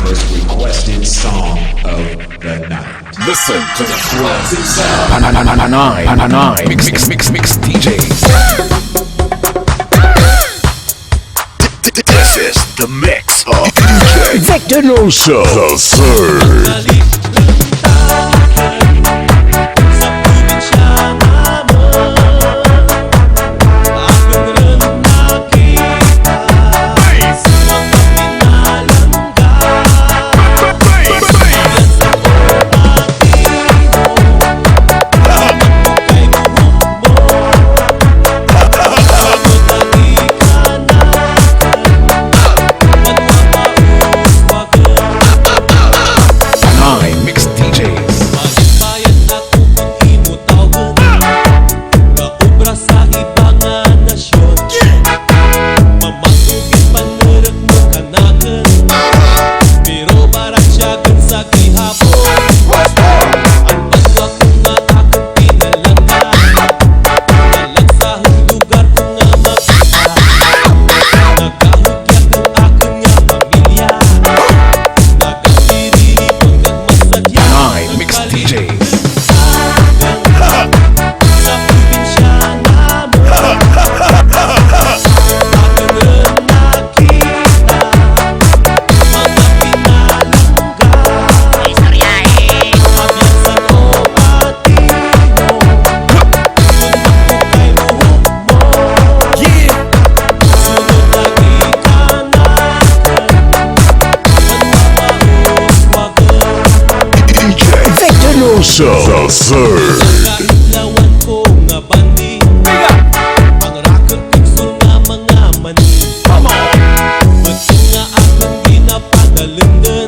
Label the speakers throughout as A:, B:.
A: most requested song of the night.
B: Listen to the classic sound. Panay, mix, DJs. This is the mix of DjVicDonosoIII.
C: Lawan ko nga bandi, ang rocker pixel nga mga mani. Ba't nga akong ginapadalundan,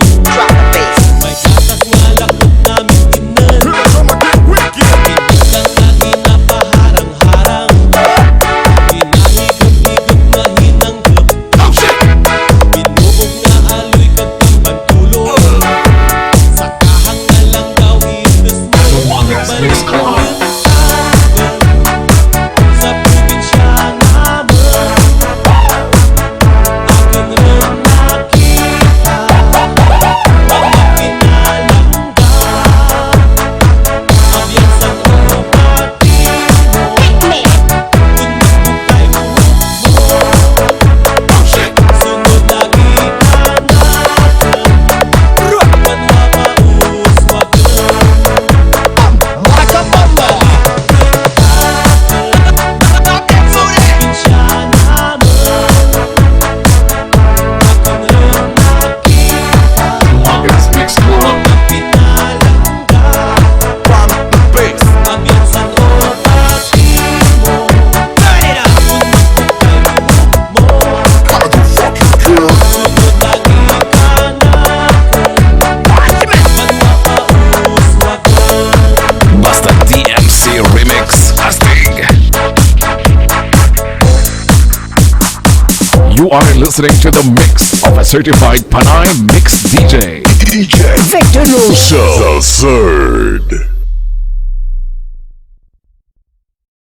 C: may gatas nga lakot namin inan. Pinitang nga ginapaharang-harang, hinahigap-higap nga hinanggap. Binuog nga aloy kag pambantulog, sa kahang nga lang daw itas mo.
A: Mix Club.
C: Sa probinsya naman, akin rin nakita mga pinalangga. Abyasan o pati mo, kung magbukay mo sunod lagi ka natin,
A: Mix Club.
B: Basta DMC Remix Astig. You are listening to the mix of a certified Panay mix DJ. DjVicDonosoIII.